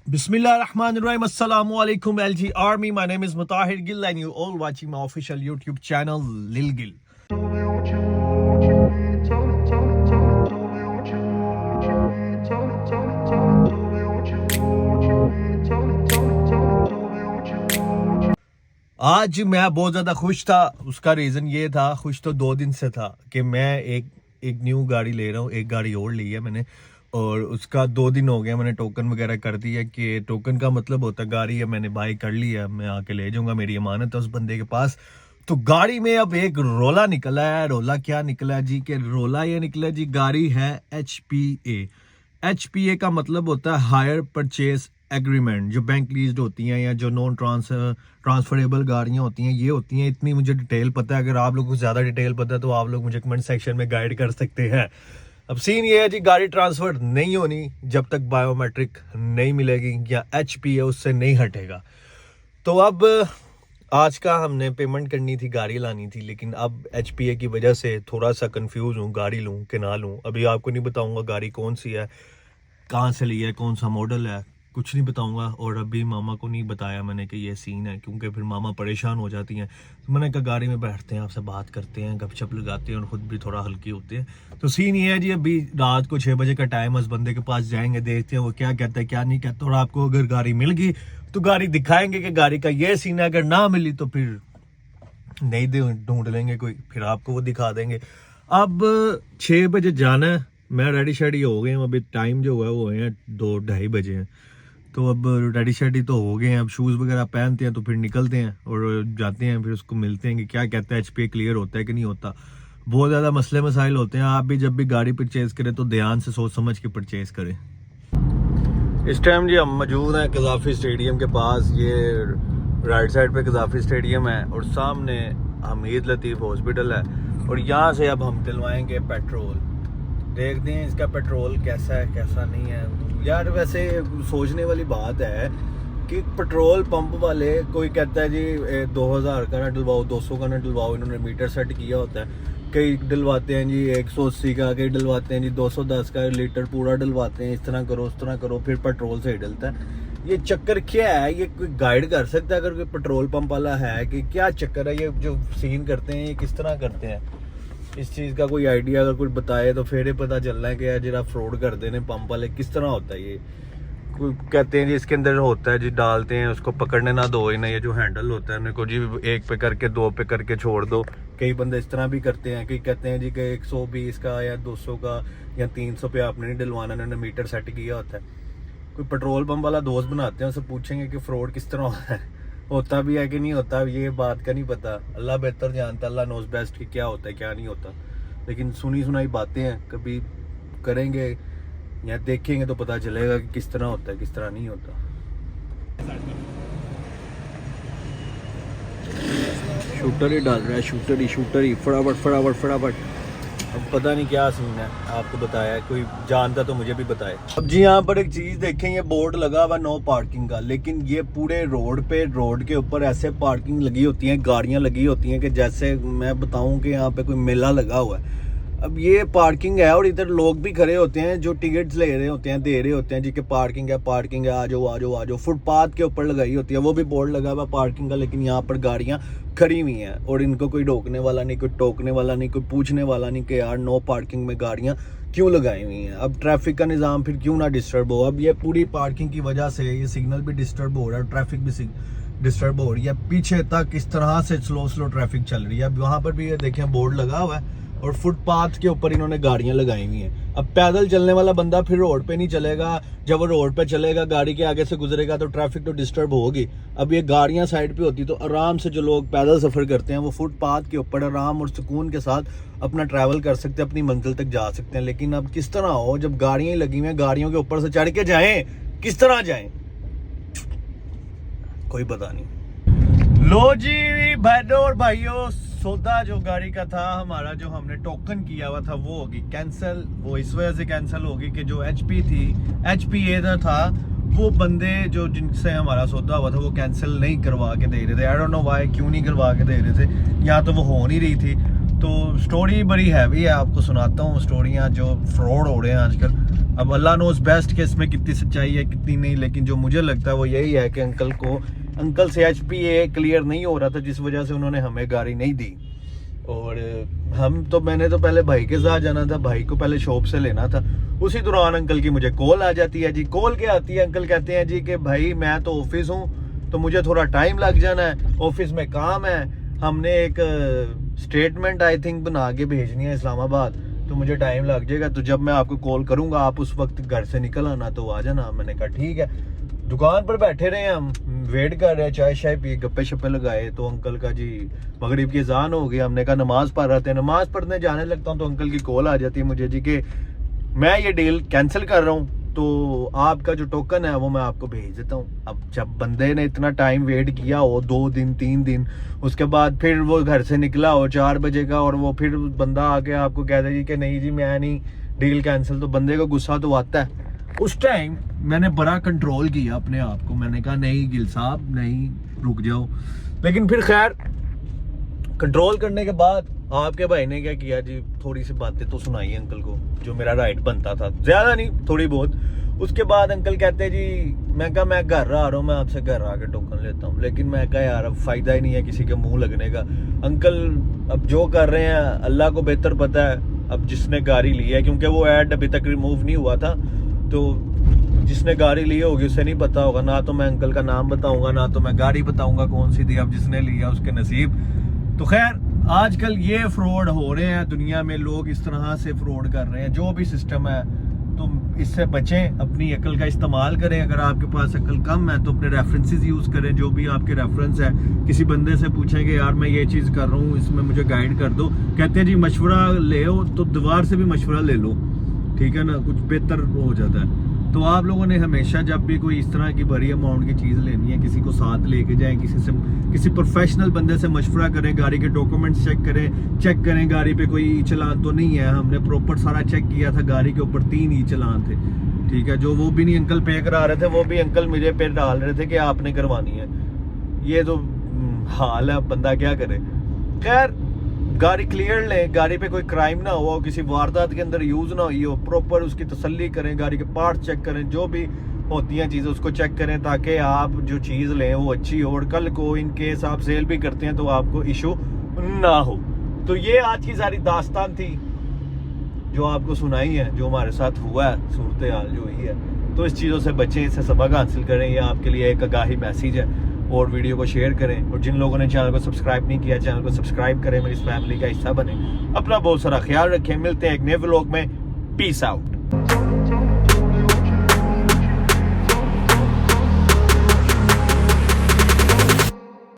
Bismillahirrahmanirrahim. Assalamu alaikum LG Army. My name is Mutahir Gill and you all watching my official YouTube channel Lil Gill. आज मैं बहुत ज़्यादा खुश था। उसका रीज़न ये था, खुश तो 2 दिन से था कि मैं एक न्यू गाड़ी ले रहा हूँ। एक गाड़ी और ली है मैंने और उसका 2 दिन हो गया। मैंने टोकन वगैरह कर दिया कि टोकन का मतलब होता है गाड़ी है, मैंने बाई कर ली है, मैं आके ले जाऊँगा, मेरी अमानत है उस बंदे के पास। तो गाड़ी में अब एक रोला निकला है। रोला क्या निकला है जी? कि रोला ये निकला जी, गाड़ी है HPA। HPA का मतलब होता है हायर परचेज एग्रीमेंट। जो बैंक लीज्ड होती हैं या जो नॉन ट्रांसफरेबल गाड़ियां होती हैं, ये होती हैं। इतनी मुझे डिटेल पता है। अगर आप लोगों को ज़्यादा डिटेल पता है तो आप लोग मुझे कमेंट सेक्शन में गाइड कर सकते हैं। अब सीन ये है जी, गाड़ी ट्रांसफर नहीं होनी जब तक बायोमेट्रिक नहीं मिलेगी या HPA उससे नहीं हटेगा। तो अब आज का हमने पेमेंट करनी थी, गाड़ी लानी थी, लेकिन अब HPA की वजह से थोड़ा सा कंफ्यूज हूँ, गाड़ी लूँ कि ना लूँ। अभी आपको नहीं बताऊँगा गाड़ी कौन सी है, कहाँ से ली है, कौन सा मॉडल है, कुछ नहीं बताऊंगा। और अभी मामा को नहीं बताया मैंने कि ये सीन है, क्योंकि फिर मामा परेशान हो जाती हैं। तो मैंने कहा गाड़ी में बैठते हैं, आपसे बात करते हैं, गपशप लगाते हैं और ख़ुद भी थोड़ा हल्की होते हैं। तो सीन ये है जी, अभी रात को 6 बजे का टाइम है। उस बंदे के पास जाएंगे, देखते हैं वो क्या कहता है क्या नहीं कहता। और आपको अगर गाड़ी मिल गई तो गाड़ी दिखाएंगे कि गाड़ी का ये सीन है। अगर ना मिली तो फिर नहीं ढूंढ लेंगे कोई, फिर आपको वो दिखा देंगे। अब 6 बजे जाना है, मैं रेडी शेडी हो गए हैं। अभी टाइम जो है वो है 2-2:30 बजे हैं। तो अब रेडी शेडी तो हो गए हैं। अब शूज़ वगैरह पहनते हैं तो फिर निकलते हैं और जाते हैं। फिर उसको मिलते हैं कि क्या कहता है, HPA क्लियर होता है कि नहीं होता। बहुत ज़्यादा मसले मसाइल होते हैं। आप भी जब भी गाड़ी परचेज़ करें तो ध्यान से सोच समझ के परचेज़ करें। इस टाइम जी हम मौजूद हैं कज़ाफ़ी स्टेडियम के पास। ये राइट साइड पे कज़ाफ़ी स्टेडियम है और सामने हमीद लतीफ़ हॉस्पिटल है। और यहाँ से अब हम दिलवाएंगे पेट्रोल। देखते हैं इसका पेट्रोल कैसा है कैसा नहीं है। यार वैसे सोचने वाली बात है कि पेट्रोल पंप वाले, कोई कहता है जी 2000 का ना डलवाओ, 200 का ना डलवाओ, इन्होंने मीटर सेट किया होता है। कई डलवाते हैं जी 180 का, कई डलवाते हैं जी 210 का लीटर पूरा डलवाते हैं। इस तरह करो उस तरह करो, फिर पेट्रोल सही डलता है। ये चक्कर क्या है? ये कोई गाइड कर सकता है अगर कोई पेट्रोल पंप वाला है कि क्या चक्कर है? ये जो सीन करते हैं ये किस तरह करते हैं? इस चीज़ का कोई आइडिया अगर कोई बताए तो फिर ही पता चलना है कि यार जरा फ्रॉड करते हैं पंप वाले, किस तरह होता है ये। कोई कहते हैं जी इसके अंदर होता है जी, डालते हैं उसको पकड़ने ना दो ही ना, ये जो हैंडल होता है उनको जी 1 पे करके 2 पे करके छोड़ दो। कई बंदे इस तरह भी करते हैं कि कहते हैं जी कि 120 का या 200 का या 300 पे आपने नहीं डलवाना, उन्होंने मीटर सेट किया होता है। कोई पेट्रोल पंप वाला दोस्त बनाते हैं, उससे पूछेंगे कि फ्रॉड किस तरह होता भी है कि नहीं होता, ये बात का नहीं पता। अल्लाह बेहतर जानता, अल्लाह नोज बेस्ट कि क्या होता है क्या नहीं होता। लेकिन सुनी सुनाई बातें हैं, कभी करेंगे या देखेंगे तो पता चलेगा कि किस तरह होता है किस तरह नहीं होता। शूटर ही डाल रहा है, शूटर ही फटाफट। अब पता नहीं क्या सीन है, आपको बताया है, कोई जानता तो मुझे भी बताए। अब जी यहाँ पर एक चीज़ देखें, ये बोर्ड लगा हुआ नो पार्किंग का, लेकिन ये पूरे रोड पे, रोड के ऊपर ऐसे पार्किंग लगी होती हैं, गाड़ियाँ लगी होती हैं कि जैसे मैं बताऊं कि यहाँ पे कोई मेला लगा हुआ है। अब ये पार्किंग है और इधर लोग भी खड़े होते हैं जो टिकट्स ले रहे होते हैं, दे रहे होते हैं जी कि पार्किंग है आ जाओ। फुटपाथ के ऊपर लगाई होती है, वो भी बोर्ड लगा हुआ पार्किंग का, लेकिन यहाँ पर गाड़ियाँ खड़ी हुई हैं और इनको कोई रोकने वाला नहीं, कोई टोकने वाला नहीं, कोई पूछने वाला नहीं कि यार नो पार्किंग में गाड़ियाँ क्यों लगाई हुई हैं। अब ट्रैफिक का निज़ाम फिर क्यों ना डिस्टर्ब हो। अब ये पूरी पार्किंग की वजह से ये सिग्नल भी डिस्टर्ब हो रहा है, ट्रैफिक भी डिस्टर्ब हो रही है। पीछे तक इस तरह से स्लो ट्रैफिक चल रही है। अब वहाँ पर भी ये देखें बोर्ड लगा हुआ है और फुटपाथ के ऊपर इन्होंने गाड़ियां लगाई हुई हैं। अब पैदल चलने वाला बंदा फिर रोड पे नहीं चलेगा, जब वो रोड पे चलेगा गाड़ी के आगे से गुजरेगा तो ट्रैफिक तो डिस्टर्ब होगी। अब ये गाड़ियां साइड पे होती तो आराम से जो लोग पैदल सफ़र करते हैं वो फुटपाथ के ऊपर आराम और सुकून के साथ अपना ट्रैवल कर सकते हैं, अपनी मंजिल तक जा सकते हैं। लेकिन अब किस तरह हो, जब गाड़ियाँ ही लगी हुई हैं, गाड़ियों के ऊपर से चढ़ के जाएं, किस तरह जाएं, कोई पता नहीं। लो जी बहनों और भाइयों, सौदा जो गाड़ी का था हमारा, जो हमने टोकन किया हुआ था वो होगी कैंसिल। वो इस वजह से कैंसिल होगी कि जो HPA था, वो बंदे जो जिनसे हमारा सौदा हुआ था वो कैंसिल नहीं करवा के दे रहे थे। आई डोंट नो व्हाई, क्यों नहीं करवा के दे रहे थे, या तो वो हो नहीं रही थी। तो स्टोरी बड़ी हैवी है, आपको सुनाता हूँ स्टोरियाँ जो फ्रॉड हो रहे हैं आजकल। अब अल्लाह नोस बेस्ट कि इसमें कितनी सच्चाई है कितनी नहीं, लेकिन जो मुझे लगता है वो यही है कि अंकल से HPA क्लियर नहीं हो रहा था, जिस वजह से उन्होंने हमें गाड़ी नहीं दी। और मैंने तो पहले भाई के साथ जाना था, भाई को पहले शॉप से लेना था। उसी दौरान अंकल की मुझे कॉल आ जाती है जी। कॉल क्या आती है, अंकल कहते हैं जी कि भाई मैं तो ऑफिस हूँ तो मुझे थोड़ा टाइम लग जाना है, ऑफिस में काम है, हमने एक स्टेटमेंट आई थिंक बना के भेजनी है इस्लामाबाद, तो मुझे टाइम लग जाएगा, तो जब मैं आपको कॉल करूँगा आप उस वक्त घर से निकल आना, तो आ जाना। मैंने कहा ठीक है। दुकान पर बैठे रहे, हम वेट कर रहे हैं, चाय शाय पिए, गप्पे शप्पे लगाए, तो अंकल का जी मगरिब की अजान हो गई। हमने कहा नमाज पढ़ रहे थे, नमाज पढ़ने जाने लगता हूँ तो अंकल की कॉल आ जाती है मुझे जी कि मैं ये डील कैंसिल कर रहा हूँ, तो आपका जो टोकन है वो मैं आपको भेज देता हूँ। अब जब बंदे ने इतना टाइम वेट किया हो, 2 दिन 3 दिन, उसके बाद फिर वो घर से निकला हो 4 बजे का, और वो फिर बंदा आके आपको कह दे कि नहीं जी मैं नहीं, डील कैंसिल, तो बंदे को गुस्सा तो आता है। उस टाइम मैंने बड़ा कंट्रोल किया अपने आप को, मैंने कहा नहीं गिल साहब नहीं, रुक जाओ। लेकिन फिर खैर कंट्रोल करने के बाद आपके भाई ने क्या किया जी, थोड़ी सी बातें तो सुनाई अंकल को, जो मेरा राइट बनता था, ज्यादा नहीं थोड़ी बहुत। उसके बाद अंकल कहते जी, मैं कहा मैं घर आ रहा हूँ, मैं आपसे घर आके टोकन लेता हूँ। लेकिन मैं कहा यार अब फायदा ही नहीं है किसी के मुंह लगने का। अंकल अब जो कर रहे हैं अल्लाह को बेहतर पता है। अब जिसने गाड़ी ली है, क्योंकि वो ऐड अभी तक रिमूव नहीं हुआ था, तो जिसने गाड़ी ली होगी उसे नहीं पता होगा। ना तो मैं अंकल का नाम बताऊंगा, ना तो मैं गाड़ी बताऊंगा कौन सी थी। अब जिसने लिया उसके नसीब। तो खैर आजकल ये फ्रॉड हो रहे हैं दुनिया में, लोग इस तरह से फ्रॉड कर रहे हैं। जो भी सिस्टम है तो इससे बचें, अपनी अकल का इस्तेमाल करें। अगर आपके पास अकल कम है तो अपने रेफरेंसेस यूज़ करें, जो भी आपके रेफरेंस है। किसी बंदे से पूछेंगे यार मैं ये चीज़ कर रहा हूँ, इसमें मुझे गाइड कर दो, कहते हैं जी मशवरा ले हो तो दीवार से भी मशवरा ले लो, ठीक है ना, कुछ बेहतर हो जाता है। तो आप लोगों ने हमेशा जब भी कोई इस तरह की बड़ी अमाउंट की चीज़ लेनी है, किसी को साथ लेके जाएं, किसी प्रोफेशनल बंदे से मशवरा करें, गाड़ी के डॉक्यूमेंट्स चेक करें गाड़ी पे कोई चालान तो नहीं है। हमने प्रॉपर सारा चेक किया था, गाड़ी के ऊपर 3 ही चालान थे, ठीक है। जो वो भी नहीं अंकल पे करा रहे थे, वो भी अंकल मुझे पे डाल रहे थे कि आपने करवानी है। ये तो हाल है, बंदा क्या करे। खैर गाड़ी क्लियर लें, गाड़ी पे कोई क्राइम ना हो, किसी वारदात के अंदर यूज ना हुई हो, प्रॉपर उसकी तसल्ली करें, गाड़ी के पार्ट्स चेक करें, जो भी होती हैं चीज़ें उसको चेक करें, ताकि आप जो चीज़ लें वो अच्छी हो, और कल को इन केस आप सेल भी करते हैं तो आपको इशू ना हो। तो ये आज की सारी दास्तान थी जो आपको सुनाई है, जो हमारे साथ हुआ है, सूरत हाल जो हुई है। तो इस चीज़ों से बचें, इससे सबक हासिल करें, ये आपके लिए एक आगाही मैसेज है। और वीडियो को शेयर करें, और जिन लोगों ने चैनल को सब्सक्राइब नहीं किया, चैनल को सब्सक्राइब करें, मेरी इस फैमिली का हिस्सा बने। अपना बहुत सारा ख्याल रखें, मिलते हैं एक नए व्लॉग में। Peace out.